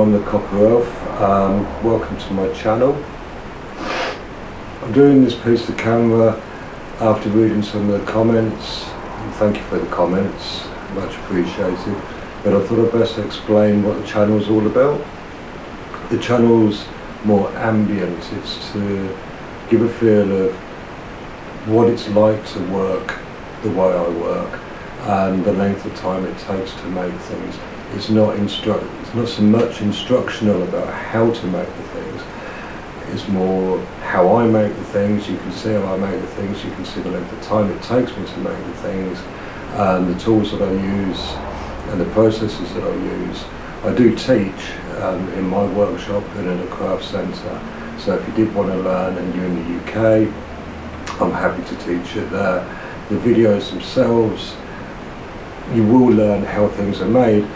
I'm the Copper Elf. Welcome to my channel. I'm doing this piece of camera after reading some of the comments. And thank you for the comments, much appreciated. But I thought I'd best explain what the channel's all about. The channel's more ambient. It's to give a feel of what it's like to work the way I work and the length of time it takes to make things. It's not so much instructional about how to make the things. It's more how I make the things. You can see how I make the things. You can see the length of time it takes me to make the things, and the tools that I use and the processes that I use. I do teach in my workshop and in a craft centre. So if you did want to learn and you're in the UK, I'm happy to teach it there. The videos themselves, you will learn how things are made,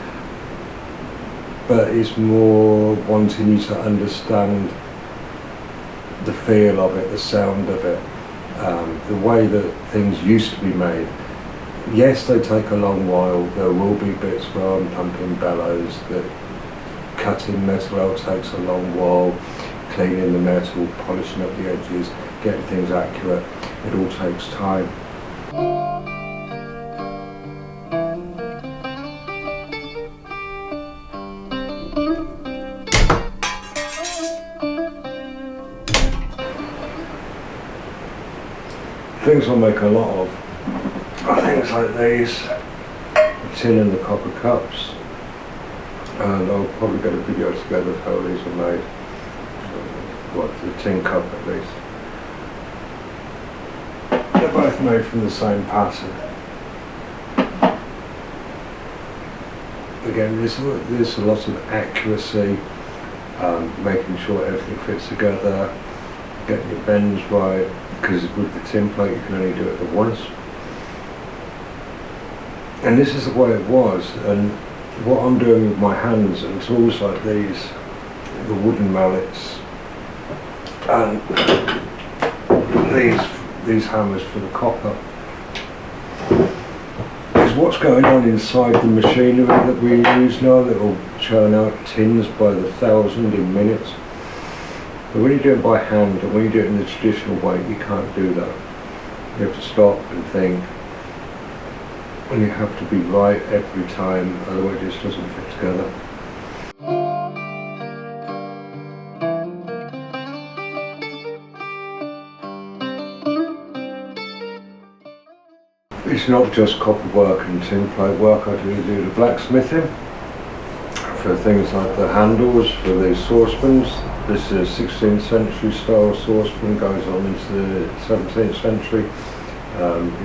but it's more wanting you to understand the feel of it, the sound of it, the way that things used to be made. Yes, they take a long while. There will be bits where I'm pumping bellows, that cutting metal out takes a long while, cleaning the metal, polishing up the edges, getting things accurate. It all takes time. Things I make a lot of are things like these, the tin and the copper cups, and I'll probably get a video together of how these are made, well, the tin cup at least. They're both made from the same pattern. Again, there's a lot of accuracy, making sure everything fits together, getting your bends right, because with the tin plate you can only do it at once. And this is the way it was, and what I'm doing with my hands and tools like these, the wooden mallets, and these hammers for the copper, is what's going on inside the machinery that we use now that will churn out tins by the thousand in minutes. But when you do it by hand and when you do it in the traditional way, you can't do that. You have to stop and think, and you have to be right every time, otherwise it just doesn't fit together. It's not just copper work and tin plate work. I do the blacksmithing for things like the handles for these saucepans. This is a 16th century style saucepan, goes on into the 17th century,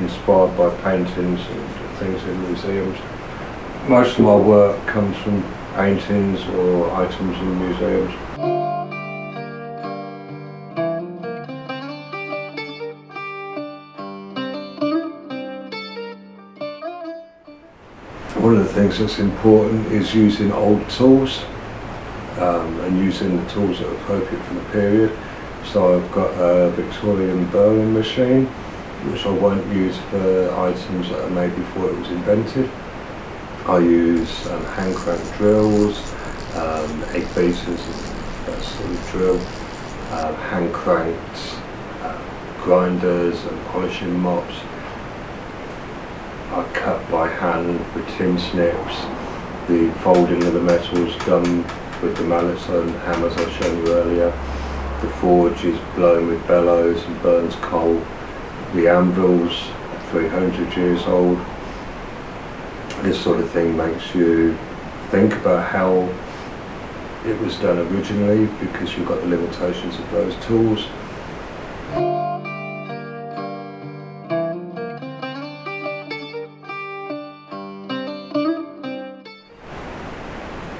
inspired by paintings and things in museums. Most of my work comes from paintings or items in museums. One of the things that's important is using old tools and using the tools that are appropriate for the period. So I've got a Victorian burring machine, which I won't use for items that are made before it was invented. I use hand crank drills, egg beaters, that sort of drill, hand cranked grinders and polishing mops. I cut by hand with tin snips. The folding of the metals done with the mallets and hammers I've shown you earlier. The forge is blown with bellows and burns coal. The anvil's 300 years old. This sort of thing makes you think about how it was done originally, because you've got the limitations of those tools.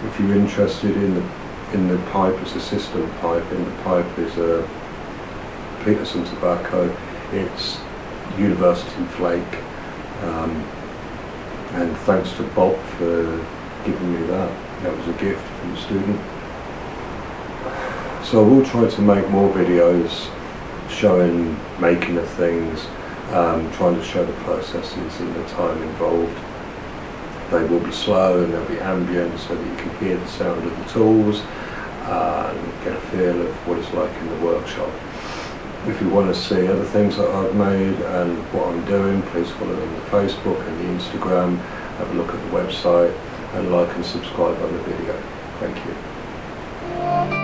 If you're interested in the pipe as a system pipe, and the pipe is a Peterson tobacco, it's university flake, and thanks to Bob for giving me that. That was a gift from a student. So I will try to make more videos showing making of things, trying to show the processes and the time involved. They will be slow and they'll be ambient so that you can hear the sound of the tools and get a feel of what it's like in the workshop. If you want to see other things that I've made and what I'm doing, please follow me on the Facebook and the Instagram, have a look at the website and like and subscribe on the video. Thank you.